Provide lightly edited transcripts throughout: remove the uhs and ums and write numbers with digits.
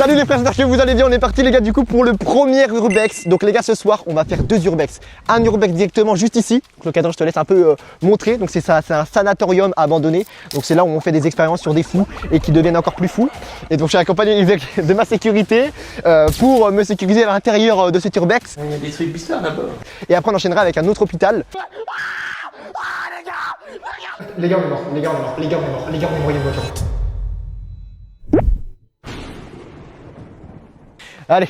Salut les frères, j'espère que vous allez bien. On est parti les gars du coup pour le premier urbex. Donc les gars, ce soir on va faire deux urbex. Un urbex directement juste ici. Donc, le cadre je te laisse un peu montrer. Donc c'est ça, c'est un sanatorium abandonné. Donc c'est là où on fait des expériences sur des fous et qui deviennent encore plus fous. Et donc je suis accompagné de ma sécurité pour me sécuriser à l'intérieur de cet urbex. Il y a des trucs bizarres là-bas. Et après on enchaînera avec un autre hôpital. Les gars on est mort, les gars on est mort, les gars on est mort, les gars on est mort, il y a une voiture. Allez,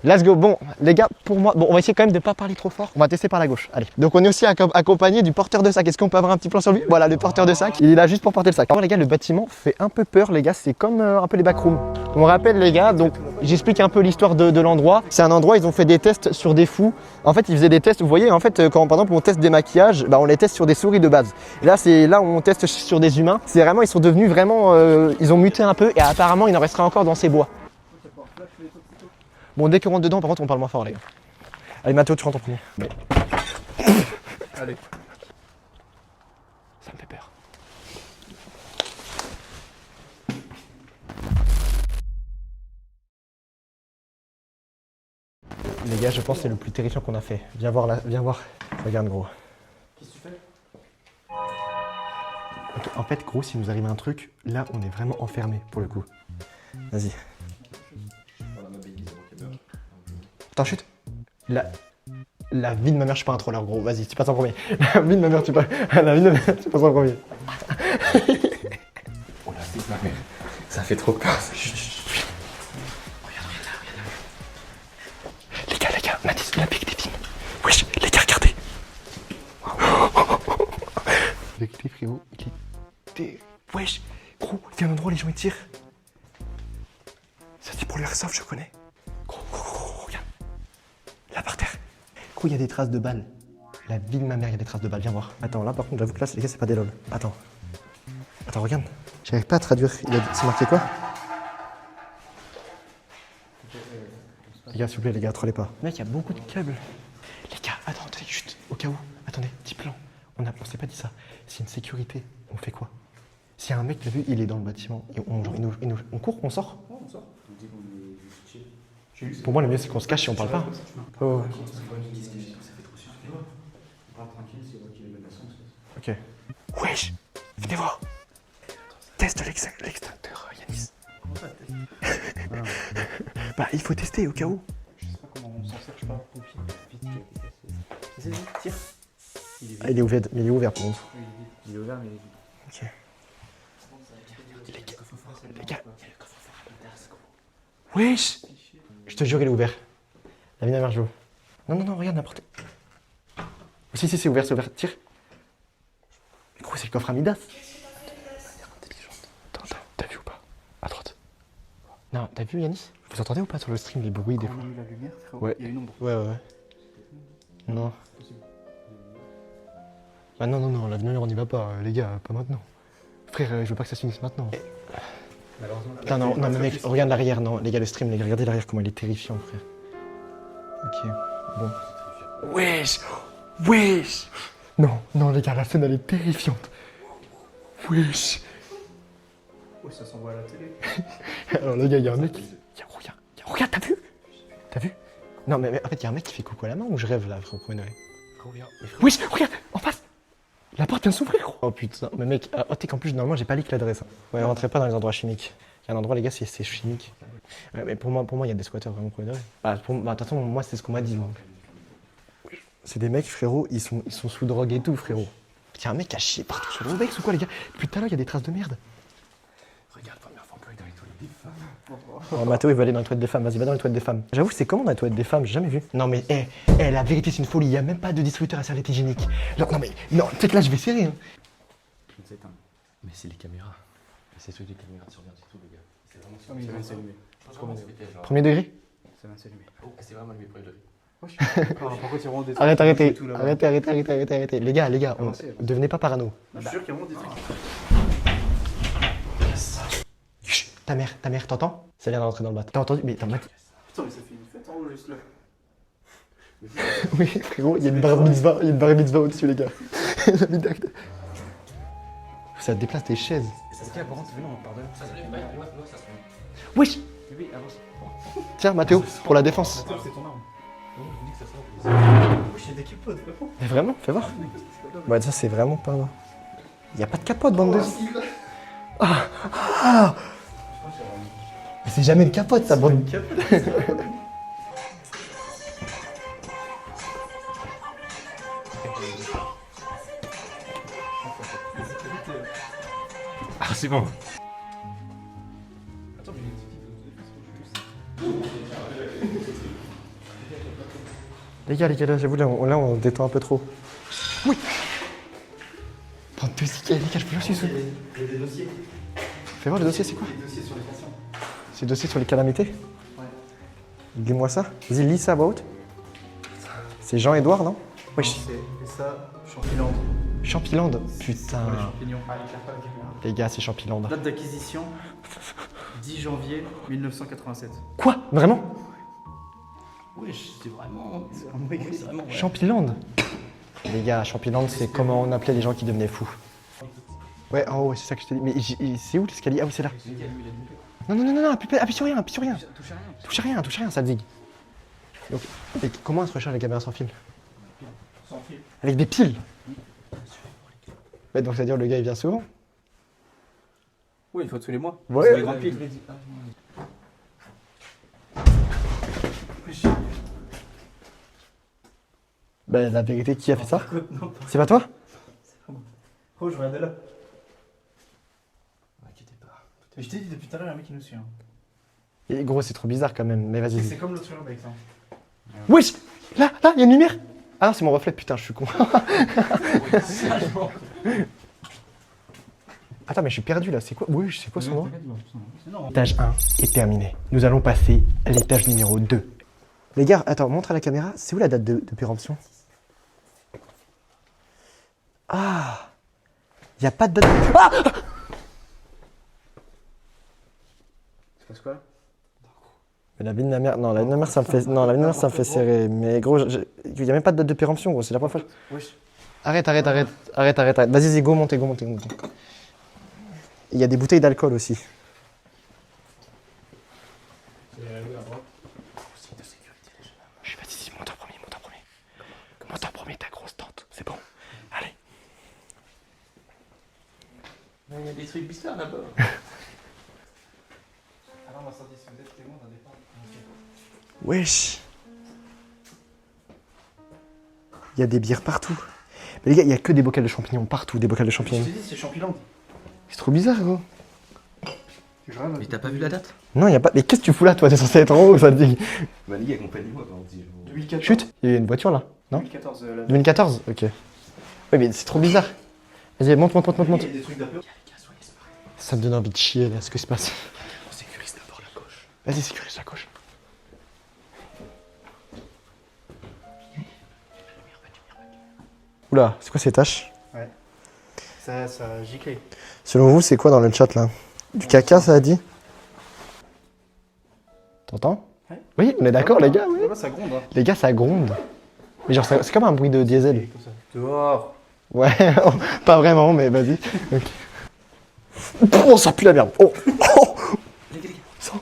let's go. Bon, les gars, pour moi, bon, on va essayer quand même de ne pas parler trop fort. On va tester par la gauche. Allez. Donc, on est aussi accompagné du porteur de sac. Est-ce qu'on peut avoir un petit plan sur lui? Voilà, le porteur de sac. Il est là juste pour porter le sac. Alors, les gars, le bâtiment fait un peu peur, les gars. C'est comme un peu les backrooms. On rappelle, les gars, donc, j'explique un peu l'histoire de l'endroit. C'est un endroit, ils ont fait des tests sur des fous. En fait, ils faisaient des tests. Vous voyez, en fait, quand par exemple on teste des maquillages, bah, on les teste sur des souris de base. Et là, c'est là où on teste sur des humains. C'est vraiment, ils sont devenus vraiment, ils ont muté un peu et apparemment, il en restera encore dans ces bois. Bon, dès qu'on rentre dedans, par contre, on parle moins fort, les gars. Allez, Mathéo, tu rentres en premier. Mais... Allez. Ça me fait peur. Les gars, je pense que c'est le plus terrifiant qu'on a fait. Viens voir là, viens voir. Regarde, gros. Qu'est-ce que tu fais? Okay, en fait, gros, s'il nous arrive un truc, là, on est vraiment enfermé pour le coup. Vas-y. Attends, chute. La vie de ma mère, je suis pas un troller, gros. Vas-y, tu passes en premier. La vie de ma mère, tu passes en premier. Oh la vie de ma mère. Ça fait trop peur. Regarde là. Les gars, Mathis, la pique des films. Wesh, les gars, regardez. Avec les frérots, il était... Wesh, gros, il y a un endroit où les gens ils tirent. Ça c'est pour l'airsoft, je connais. Gros, regarde. Là par terre. Gros, il y a des traces de balles. La vie de ma mère, il y a des traces de balles. Viens voir. Attends, là par contre, j'avoue que là, les gars, c'est pas des lol. Attends, regarde. J'arrive pas à traduire. C'est marqué quoi? Les gars, s'il vous plaît, les gars, trollez pas. Mec, il y a beaucoup de câbles. Les gars, attendez, juste au cas où. Attendez, petit plan. On s'est pas dit ça. C'est une sécurité. On fait quoi? S'il y a un mec, t'as vu, il est dans le bâtiment. Et on court, on sort? Ouais, on sort. Pour moi, le mieux, c'est qu'on se cache si on parle pas. Oh. Ok. Wesh, venez voir. Teste l'extincteur, Yanis. Bah, il faut tester au cas où. Je sais pas comment on s'en sert, je sais pas. Tire. Ah, il est ouvert, mais il est ouvert pour nous. Il est ouvert, mais. Ok. Les gars. Wesh. Je te jure, il est ouvert. La vie de ma mère joue. Non, regarde, n'importe. Si, c'est ouvert, Tire. Mais gros, c'est le coffre à Midas. Attends, t'as vu ou pas? À droite. Non, t'as vu, Yanis? Vous entendez ou pas sur le stream les bruits des fois? On a eu la lumière, frérot. Ouais. Il y a une ombre. Ouais. Non. Ah non, la lumière on y va pas, les gars, pas maintenant. Frère, je veux pas que ça se finisse maintenant. Putain, non, mais mec, regarde l'arrière, non, les gars, le stream, les gars, regardez l'arrière, comment il est terrifiant, frère. Ok, bon. Wesh. Non, les gars, la scène, elle est terrifiante. Wesh. Ouais, ça s'envoie à la télé. Alors, les gars, il y a un mec. Regarde, t'as vu? Non, mais en fait, il y a un mec qui fait coucou à la main ou je rêve là, frérot, pour une oreille. Wesh, regarde, en face. La porte vient de s'ouvrir, gros. Oh putain, mais mec, t'es qu'en plus, normalement, j'ai pas leak l'adresse. Hein. Ouais, rentrez pas dans les endroits chimiques. Il y a un endroit, les gars, c'est chimique. Ouais, mais pour moi, il y a des squatters vraiment pour une oreille. Bah, de toute façon, moi, c'est ce qu'on m'a dit. C'est des mecs, frérot, ils sont sous drogue et tout, frérot. Il y a un mec qui a chié partout sur le Webex ou quoi, les gars? Depuis tout à l'heure, il y a des traces de merde. Regarde, première fois qu'on est dans les toilettes des femmes. Oh, Mathéo, il va aller dans les toilettes des femmes. Vas-y, va dans les toilettes des femmes. J'avoue, c'est comment dans les toilettes des femmes? J'ai jamais vu. Non, mais, la vérité, c'est une folie. Il n'y a même pas de distributeur à serviette hygiénique. Non, peut-être que là, je vais serrer. Hein. Je ne sais pas. Mais c'est les caméras. C'est ceux des caméras de surveillance et tout, les gars. C'est vraiment Ah, mais il va s'allumer. Premier degré? Ça va s'allumer. Oh, c'est vraiment allumé premier degré. Par contre, il y a vraiment des. Arrêtez. Les gars, devenez pas parano. Je suis sûr qu'il y a vraiment des trucs. Chut, ta mère, t'entends? Ça vient de rentrer dans le bat. T'as entendu? Mais Putain, mais ça fait une fête en haut juste là. Oui, frérot, il y a une bar mitzvah au-dessus, les gars. Ça déplace tes chaises. Ça se tient, par contre, non, pardon. Ça se lève, ouais, ça se lève. Wesh! Bébé, avance. Tiens, Mathéo, pour la défense. C'est ton arme. Oui, j'ai des capotes, frérot. Mais vraiment, fais voir. Ouais, ça c'est vraiment pas. Y a pas de capote, bande de. Ah. Mais c'est jamais une capote, ça, bande. Ah, c'est bon. Les gars, là, j'avoue, là, on détend un peu trop. Oui. Bande de les gars, je peux lâcher ça. Il y a des dossiers. Fais voir le dossier, c'est quoi? Des dossiers sur les patients. C'est le dossier sur les calamités? Ouais. Dis-moi ça. Vas-y, lis ça à voix haute. C'est Jean-Édouard, non? Wesh. Et ça, Champilande. Champiland. Pour les Putain. champignons. Ah, éclaire pas la caméra. Les gars, c'est Champiland. Date d'acquisition 10 janvier 1987. Quoi? Vraiment? Oui, c'est vraiment. C'est vraiment écrit. C'est vraiment. Champiland. Les gars, Champiland, c'est comment on appelait les gens qui devenaient fous. Ouais, en haut, ouais, c'est ça que je t'ai dit. Mais c'est où l'escalier? Ah oui, c'est là. Non, appuie sur rien, appuie sur rien. Touche à rien, ça digue. Donc, et comment se recharge les caméras sans fil? Sans fil. Avec des piles? Ouais, donc c'est-à-dire le gars il vient souvent? Oui, il faut tous les mois. Ouais. C'est les grandes piles. Bah la vérité, qui a fait ça? Non, pas. C'est pas toi? Oh, je regardais là. Inquiétez pas. Mais je t'ai dit depuis tout à l'heure, il y a un mec qui nous suit. Hein. Et gros, c'est trop bizarre quand même, mais vas-y. C'est comme l'autre avec ça. Wesh! Là, il y a une lumière! Ah non, c'est mon reflet, putain, je suis con. Attends, mais je suis perdu là, c'est quoi? Oui, c'est quoi son nom? Non. L'étage 1 est terminé. Nous allons passer à l'étage numéro 2. Les gars, attends, montre à la caméra, c'est où la date de péremption? Ah! Il n'y a pas de date de... Ah! Tu passes quoi là? Mais la vie de ma mère, non, la vie de ma mère, ça me fait, non, la vie de ma mère, ça me fait serrer. Mais gros, il n'y a même pas de date de péremption, gros, c'est la première fois. Wesh. Arrête. Vas-y, go, montez. Il y a des bouteilles d'alcool aussi. Chut, vas-y, monte en premier. Monte en premier, ta grosse tante, c'est bon. Allez. Il y a des trucs bizarres là-bas. Alors, on va sortir sur le témoin d'un départ. Wesh. Il y a des bières partout. Mais les gars, il y a que des bocals de champignons partout, des bocals de Je champignons. t'ai dit, c'est Champilande. C'est trop bizarre, gros. Mais t'as pas vu la date? Non, il y a pas. Mais qu'est-ce que tu fous là, toi? T'es censé être en haut, ça te dit. Bah, les gars, accompagnez-moi quand on dit. 2014. Chut, il y a une voiture là, non? 2014, la 2014. Ok. Oui, mais c'est trop bizarre. Vas-y, monte. Il y a des trucs d'apéro. Ça me donne envie de chier là, ce qui se passe. On sécurise d'abord la coche. Vas-y, sécurise la coche. Oula, c'est quoi ces tâches? Ça a giclé. Selon vous, c'est quoi dans le chat là? Du caca, ça a dit? T'entends? Ouais. Oui, on est d'accord, les gars, oui. Là-bas, ça gronde. Hein. Les gars, ça gronde. Mais genre, c'est comme un bruit de diesel. Comme ça. Dehors. Ouais, pas vraiment, mais vas-y. Ok. Oh, ça pue la merde. Oh, Les gars. Ça.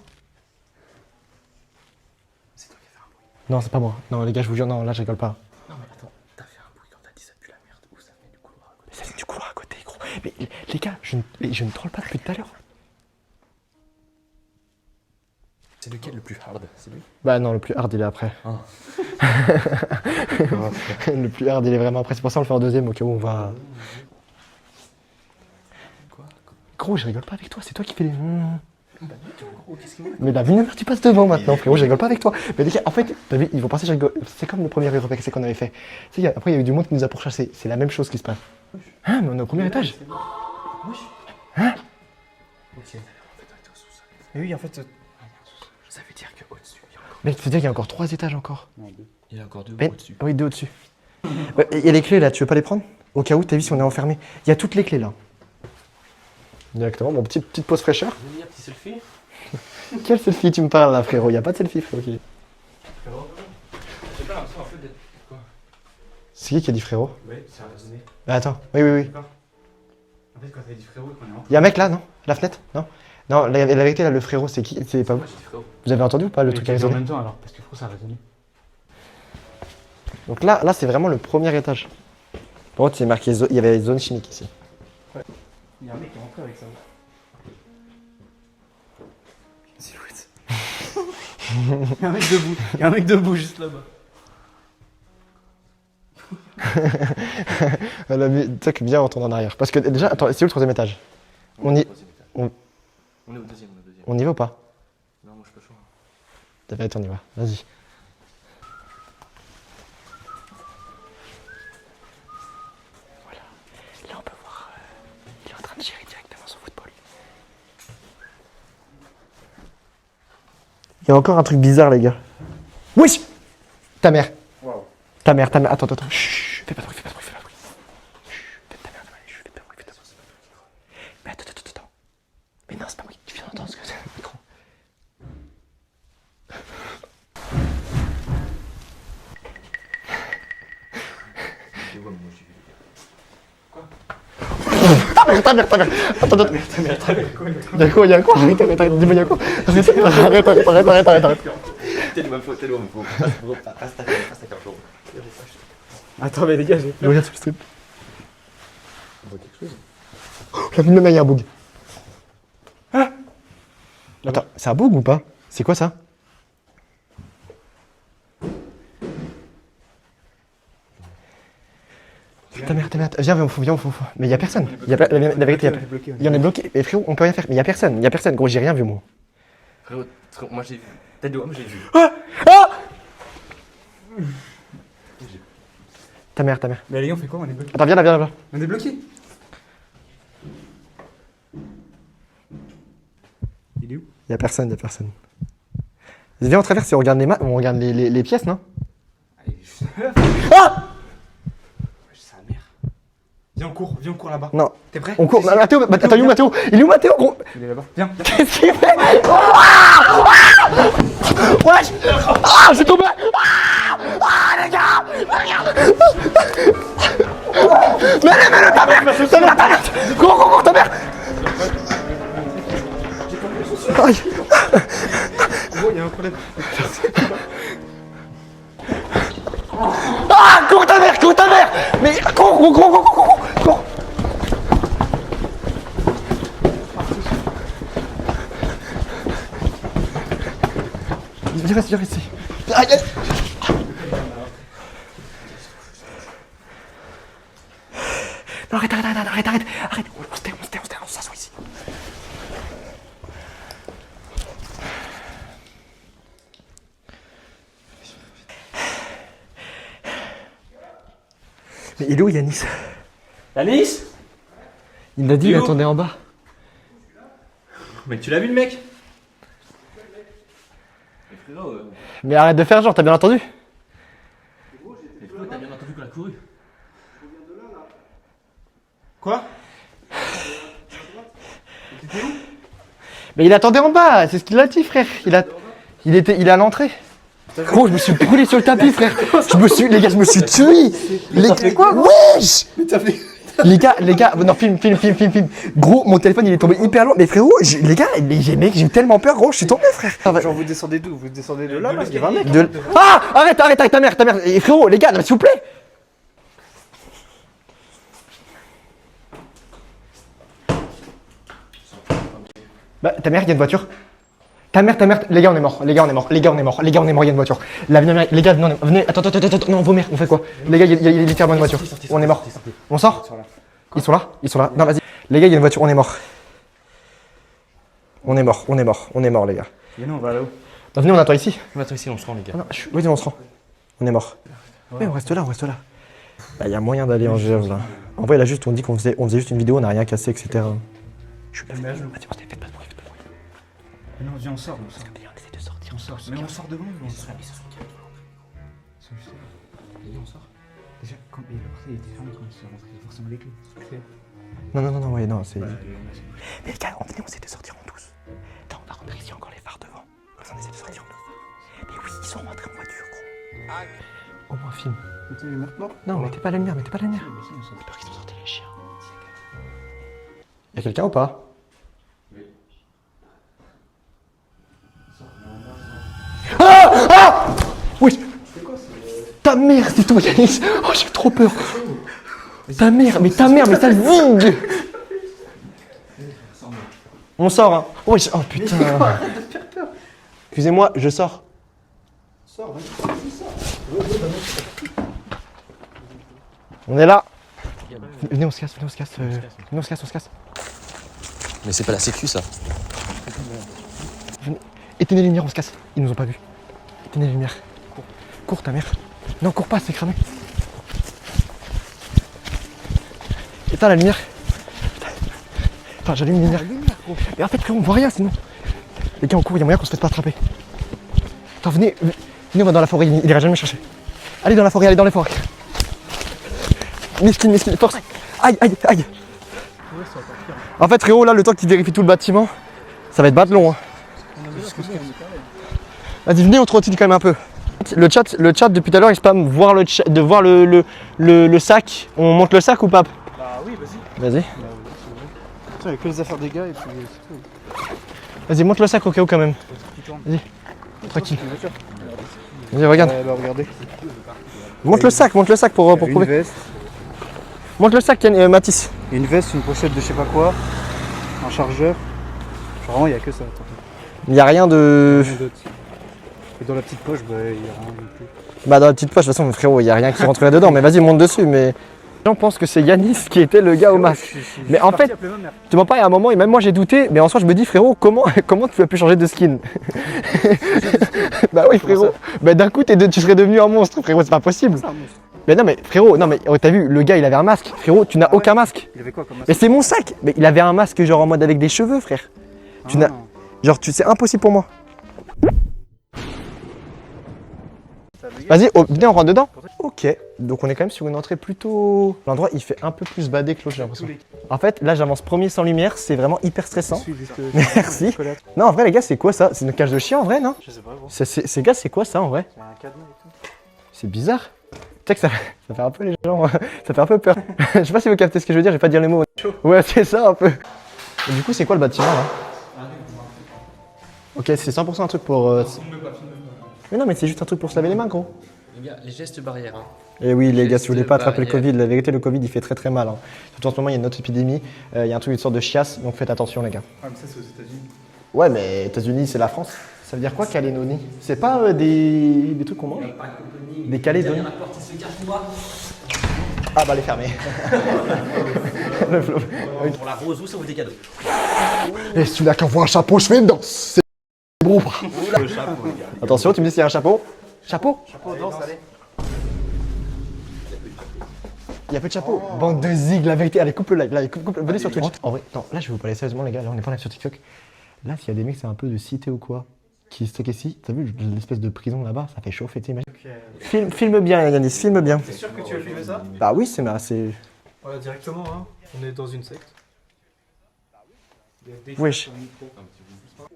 C'est toi qui as fait un bruit. Non, c'est pas moi. Non, les gars, je vous jure, non, là, je rigole pas. Non, mais attends, t'as fait un bruit quand t'as dit ça pue la merde. Où ça venait du couloir à côté? Mais ça vient du couloir à côté, gros. Mais les gars, je ne troll pas depuis tout à l'heure. C'est lequel le plus hard? C'est lui? Bah non, le plus hard, il est après. Ah. Le plus hard, il est vraiment après. C'est pour ça qu'on le fait en deuxième, au cas où on va... Quoi? Gros, je rigole pas avec toi, c'est toi qui fais les... Bah, du tout, gros, qu'est-ce qu'il me Mais la vie tu passes devant maintenant, frérot, je rigole pas avec toi. Mais les gars, en fait, t'as vu, ils vont penser que je rigole. C'est comme le premier RPC qu'on avait fait. Tu sais, après, il y a eu du monde qui nous a pourchassés. C'est la même chose qui se passe. Hein, mais on est au premier étage. Wesh. Hein? Ok, en fait, on était au sous-sol. Mais oui, en fait. Ça veut dire qu'au-dessus, il y a encore. Mais tu veux dire qu'il y a encore 3 étages encore? Il y a encore deux Mais- au-dessus. Oui, 2 au-dessus. Il y a les clés là, tu veux pas les prendre? Au cas où, t'as vu si on est enfermé. Il y a toutes les clés là. Directement, bon, petite pause fraîcheur. Vous venez un petit selfie? Quel selfie tu me parles là, frérot? Il y a pas de selfie, frérot. J'ai pas l'impression en fait d'être. Quoi? C'est qui a dit frérot? Ouais, c'est raisonné. Attends, oui. En fait, quand t'as dit frérot et qu'on est rentré. Il y a un mec là, non? À la fenêtre? Non? Non, la vérité, là, le frérot, c'est qui? C'est pas vous. Moi, j'ai dit frérot. Vous avez entendu ou pas le Mais truc tu à dis en résonner? même temps alors, parce que frérot, ça a résonné. Donc là, c'est vraiment le premier étage. Par contre, il y a marqué il y avait zone chimique ici. Il y a un mec qui est rentré avec ça. Silhouette. Il y a un mec debout. Il y a un mec debout juste là-bas. Elle a mis, tu sais que bien retourner en arrière. Parce que déjà, attends, c'est où le troisième étage? On y- Troisième étage. on- On est au deuxième, on est au deuxième. On y va ou pas? Non, moi je suis pas chaud. La vérité, on y va. Vas-y. Voilà. Là, on peut voir. Il est en train de gérer directement son football. Il y a encore un truc bizarre, les gars. Oui! Ta mère. Waouh. Ta mère. Attends. Chut, fais pas de bruit. Chut, ta mère, chut, fais pas de bruit. Mais attends. Mais non, c'est pas moi, tu viens d'entendre ce que c'est le micro. Et ouais, moi j'ai vu les gars. Ta mère. Attends. Il y a quoi? Arrête, dis-moi, il y a quoi? Arrête. T'es le même faux. Passe ta carte, frérot. Attends, mais les gars, j'ai. Je regarde sur le stream. On voit quelque chose. La vie de ma mère, il y a un bug. Attends, c'est un bug ou pas? C'est quoi ça? Ta mère. Viens, on faut. Mais il y a personne. La vérité, il y en est bloqué. Mais frérot, on peut rien faire. Mais il y a personne. Gros, j'ai rien vu, moi. Frérot, moi j'ai vu. Tête de homme, j'ai vu. Ta mère. Mais les gars, on fait quoi? On est bloqué. Attends, viens là. On est bloqué. Il est où? Il y a personne. Viens, on traverse et on regarde on regarde les pièces, non? Il est juste là. Ah! Wesh, sa mère. Viens, on court là-bas. Non. T'es prêt? On court. Si, si. Mathéo, attends, il est où Mathéo? Il est où Mathéo, gros? Il est là-bas. Viens. Qu'est-ce qu'il fait? Wesh! Je suis tombé! Les gars! Mais ta mère! Cours, ta mère! Aïe! Gros, il y a un problème. Cours ta mère! Mais cours! Viens ici. Aïe! Non, arrête. On s'assoit ici. Mais il est où Yanis? Yanis? Il l'a dit, il attendait en bas. Mais tu l'as vu le mec? Mais frérot, Mais arrête de faire genre, t'as bien entendu? t'as bien entendu qu'on a couru. Quoi? Mais il attendait en bas, c'est ce qu'il a dit, frère. Il est à l'entrée. Gros, je me suis brûlé sur le tapis, frère. Les gars, je me suis tué. t'as fait quoi, gros? Wesh! Mais t'as fait. Les gars, non, film. Gros, mon téléphone, il est tombé hyper loin. Mais frérot, les gars, j'ai eu tellement peur, gros, je suis tombé, frère. Genre, vous descendez d'où? Vous descendez de là, parce qu'il y avait un mec. Arrête avec ta mère. Et frérot, les gars, s'il vous plaît. Bah, ta mère, il y a une voiture. Ta mère, les gars, on est mort. Il y a une voiture. La vie de ma mère, les gars, non, venez, attends, non, vos mères, on fait quoi? Les gars, il y a littéralement une voiture. On est mort. On sort? Ils sont là? Non, vas-y. Les gars, il y a une voiture, on est mort. On est mort, les gars. Mais non, on va là-haut. Non, venez, on attend ici. On attend ici, on se rend les gars. Non, vas-y, on se rend. On est mort. Ouais, on reste là. Bah, y a moyen d'aller en GF là. En vrai, là, juste, on dit qu'on faisait juste une vidéo, on n'a rien cassé, etc. Je suis pas fait. Vas-y, faites pas de bruit. Mais non, viens, on sort. On essaie de sortir, On sort. Mais on sort devant nous. Ils se sont calmés. On sort. Déjà, quand il était fermé quand ils sont rentrés, forcément les clés. Non, c'est. Bah, Mais les gars, on essaie de sortir en douce. Attends, on va rentrer ici encore les phares devant. Comme ça, on essaie de sortir en douce. Mais oui, ils sont rentrés en voiture, gros. Au moins, film. maintenant? Non, mettez pas la lumière. J'ai peur qu'ils ont sorti les chiens. Y'a quelqu'un ou pas? Oui. Ah oui. Ta mère, c'est toi, Yanis. Oh, j'ai trop peur. Ta mère, mais ça vide. On sort, hein. Oh, putain. Excusez-moi, je sors. Sors, On est là. Venez, on se casse. Mais c'est pas la sécu ça. Venez. Éteignez les lumières, on se casse. Ils nous ont pas vus. Éteignez les lumières. Cours ta mère. Non, cours pas, c'est cramé. Éteins la lumière. Attends, j'allume les lumières. Mais en fait, on voit rien sinon. Les gars, on court, il y a moyen qu'on se fasse pas attraper. Attends, venez, on va dans la forêt, il ira jamais me chercher. Allez dans la forêt, allez dans les forêts. Miskin, force. Aïe. En fait, frérot, là, le temps qu'il vérifie tout le bâtiment, ça va être long. Hein. Vas-y, venez, on trottine quand même un peu. Le chat depuis tout à l'heure, il spam voir le sac. On monte le sac ou pas? Bah oui, vas-y. Vas-y. Il n'y a que les affaires des gars et puis c'est tout. Vas-y, monte le sac au cas où quand même. Vas-y, tranquille. Vas-y, regarde. Bah regardez. Monte le sac pour Une prouver. veste, Monte le sac, Mathis. une veste, une pochette de je sais pas quoi, un chargeur. Genre vraiment, il n'y a que ça. Il n'y a rien de. Rien d'autre. Et dans la petite poche, bah il n'y a rien non plus. Bah, dans la petite poche, de toute façon, frérot, il n'y a rien qui rentrerait dedans. Mais vas-y, monte dessus. Mais les gens pensent que c'est Yanis qui était le gars au masque. Mais en fait, tu m'en parles à un moment, et même moi j'ai douté. Mais en soi, je me dis, frérot, comment tu as pu changer de skin? Bah oui, frérot. Bah d'un coup, tu serais devenu un monstre, frérot, c'est pas possible. Mais non, mais frérot, t'as vu, le gars il avait un masque. Frérot, tu n'as aucun masque. Il avait quoi comme masque? Mais c'est mon sac. Mais il avait un masque genre en mode avec des cheveux, frère. C'est impossible pour moi. Vas-y, venez, on rentre dedans. Ok, donc on est quand même sur une entrée plutôt... L'endroit, il fait un peu plus badé que l'autre, j'ai l'impression. En fait, là, j'avance premier sans lumière, c'est vraiment hyper stressant. Merci. Non, en vrai, les gars, c'est quoi ça? C'est une cage de chien, en vrai, non? Je sais pas, gros. C'est gars, c'est quoi ça, en vrai? C'est un cadenas et tout. C'est bizarre. Tu sais que ça fait un peu les gens... ça fait un peu peur. Je sais pas si vous captez ce que je veux dire, je vais pas dire les mots. Ouais, c'est ça, un peu. Et du coup, c'est quoi le bâtiment, là? Ok, c'est 100% un truc pour... Mais non, mais c'est juste un truc pour se laver les mains, gros. Les gars, les gestes barrières. Hein. Et oui, les gars, si vous voulez pas Gestes attraper le barrières. Covid, la vérité, le Covid, il fait très très mal. Hein. Surtout en ce moment, il y a une autre épidémie, il y a un truc, une sorte de chiasse, donc faites attention, les gars. Ah, mais ça, c'est aux États-Unis. Ouais, mais États-Unis, c'est la France. Ça veut dire quoi, Calédonie? C'est pas des trucs qu'on mange? Des Calédonies? Ah bah, les fermer. Le flop. Pour la rose, où ça vous des cadeaux? Et si tu n'as qu'à voir un chapeau, je fais une danse. C'est bon ou pas? Le chapeau, les gars. Attention, tu me dis s'il y a un chapeau? Chapeau? Chapeau, danse, allez. Il y a peu de chapeaux. Bande de zig, la vérité. Allez, coupe le live. Là, venez sur Twitch. En vrai, non, là, je vais vous parler sérieusement, les gars. Là, on est pas live sur TikTok. Là, s'il y a des mecs, c'est un peu de cité ou quoi, qui se stockent ici. T'as vu l'espèce de prison là-bas? Ça fait chauffer, tu sais, Filme bien, Yanis, filme bien. T'es sûr que tu veux filmer ça? Bah oui, c'est. Voilà, directement, hein. On est dans une secte. Wesh.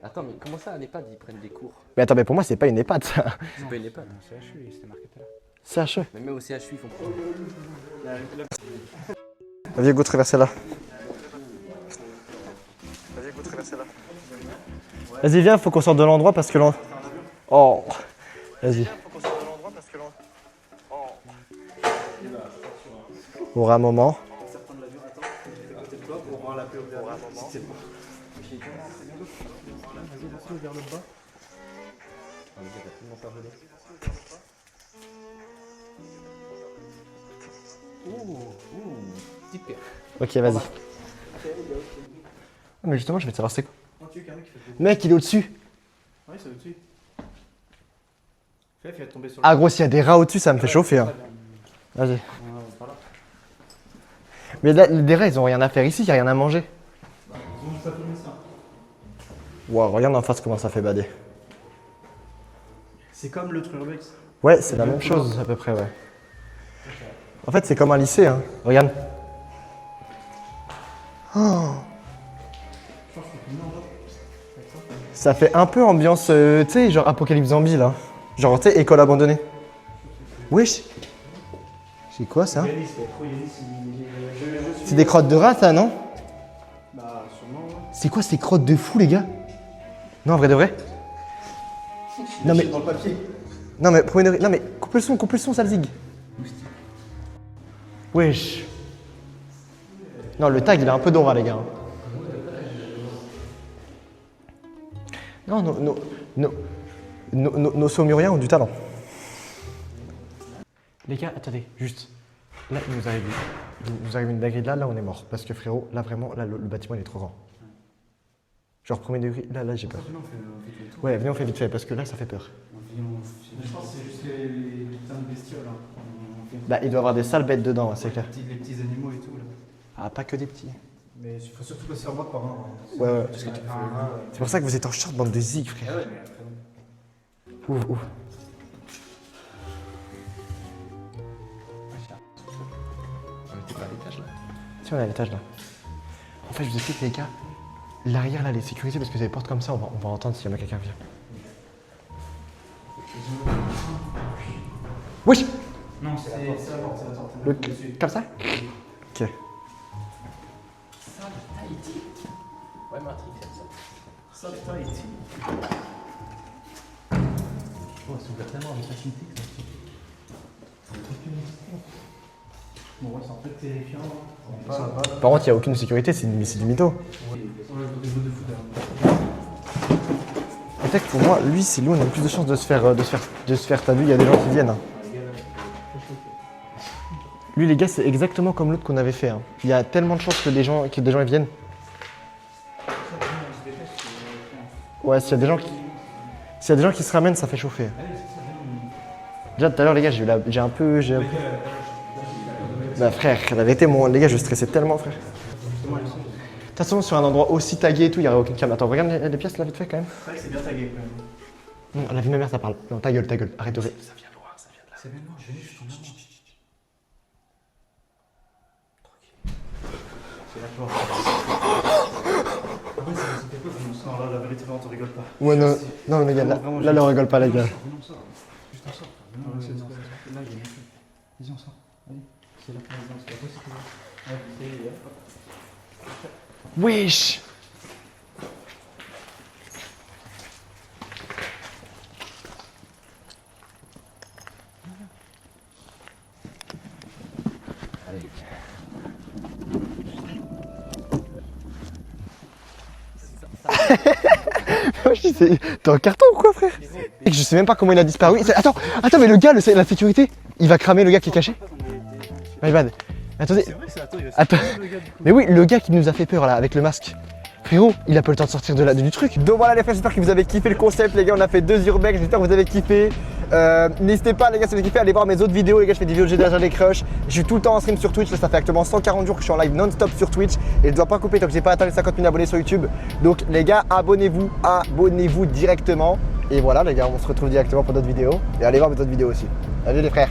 Attends, mais comment ça, à l'EHPAD, ils prennent des cours? Mais attends, mais pour moi, c'est pas une EHPAD, ça. C'est pas une EHPAD. C'est HU, c'était marqué tout à l'heure. CHE. Mais même au CHU, ils font quoi? Viens, go traverser là. Vas-y, viens, faut qu'on sorte de l'endroit parce que l'on. Oh. Vas-y. Pour un moment. Ok, vas-y. Ah, mais justement, je vais te savoir c'est quoi. Mec, il est au-dessus. Ouais, c'est au-dessus. Fais, il va tomber sur le. Ah, gros, s'il y a des rats au-dessus, ça me fait chauffer. Hein. Vas-y. Mais là, des rats, ils ont rien à faire ici, il n'y a rien à manger. Wow, regarde en face comment ça fait bader. C'est comme le Trurbex. Ouais, c'est la même chose à peu près, ouais. En fait, c'est comme un lycée, hein. Regarde. Oh. Ça fait un peu ambiance, tu sais, genre Apocalypse Zombie, là. Genre, tu sais, école abandonnée. Wesh. C'est quoi, ça? C'est des crottes de rats, ça, non? Bah, sûrement, ouais. C'est quoi ces crottes de fou, les gars? Non, en vrai de vrai? Non mais, Dans le papier. non mais, non mais, coupe le son, Salzig. Wesh. Non, le tag il est un peu Dora, les gars. Non, nos Saumuriens ont du talent. Les gars, attendez, juste. Là, il nous arrive une dinguerie de là, on est mort. Parce que frérot, là vraiment, là le bâtiment il est trop grand. Genre premier degré, là j'ai peur. Ouais, venez on fait vite fait, parce que là ça fait peur. Je pense que c'est juste les putains de bestioles. Hein. Bah il doit y avoir des sales bêtes dedans, c'est clair. Les petits animaux et tout. Là. Ah, pas que des petits. Mais il faut surtout pas se faire mordre par un. Ouais, ouais. Parce que C'est pour ça que vous êtes en short, bande de zig, frère. Ah ouais, mais après. Ouf. On était pas à l'étage là. Si on est à l'étage là. En fait, je vous explique les gars, l'arrière là, les sécurisés parce que c'est des portes comme ça, on va entendre s'il y en a quelqu'un vient. Wesh. Non, c'est la porte, c'est la porte. Comme ça. Ok. Ouais, Matrix, c'est ça. Ça, putain, ici. Oh, ça ouvre tellement avec facilité que ça. Bon, ouais, c'est un peu terrifiant. Par contre, il n'y a aucune sécurité, c'est du mytho. En fait, pour moi, lui, c'est lui, on a plus de chances de se faire. T'as vu, il y a des gens qui viennent. Hein. Lui, les gars, c'est exactement comme l'autre qu'on avait fait. Hein. Il y a tellement de chances que des gens ils viennent. Ouais, s'il y a des gens qui se ramènent, ça fait chauffer. Déjà tout à l'heure, les gars, j'ai un peu. Bah frère, la vérité, les gars, je stressais tellement, frère. De toute façon, sur un endroit aussi tagué et tout, il n'y aurait aucune caméra. Attends, regarde les pièces là, vite fait quand même. C'est vrai que c'est bien tagué quand même. Non, la vie de ma mère, ça parle. Non, ta gueule, arrête de rire. Ça vient de loin, ça vient de là. C'est bien noir, je vais juste tomber. C'est la porte. Après, c'était quoi ce non, là, la vérité, vraiment, on rigole pas. Ouais, non, les gars, là, on rigole pas, les gars. Viens, on sort. Juste on sort. Là, il y a une chose. Vas-y, on sort. Allez. C'est la présidence, c'est pas possible. Ouais, c'est Wesh. T'es en carton ou quoi, frère? Je sais même pas comment il a disparu. Attends, mais le gars, la sécurité, il va cramer le gars qui est caché. My bad. Attendez. C'est vrai, c'est attends, il va Attends. le gars du coup. Mais oui, le gars qui nous a fait peur là, avec le masque. Frérot, il a pas le temps de sortir du truc. Donc voilà les frères, j'espère que vous avez kiffé le concept, les gars. On a fait 2 urbex, j'espère que vous avez kiffé. N'hésitez pas les gars, si vous avez kiffé, à aller voir mes autres vidéos. Les gars, je fais des vidéos de GTA les crushs. Je suis tout le temps en stream sur Twitch. Là, ça fait actuellement 140 jours que je suis en live non-stop sur Twitch. Et je dois pas couper tant que j'ai pas atteint les 50 000 abonnés sur YouTube. Donc les gars, abonnez-vous directement. Et voilà les gars, on se retrouve directement pour d'autres vidéos. Et allez voir mes autres vidéos aussi. Allez les frères.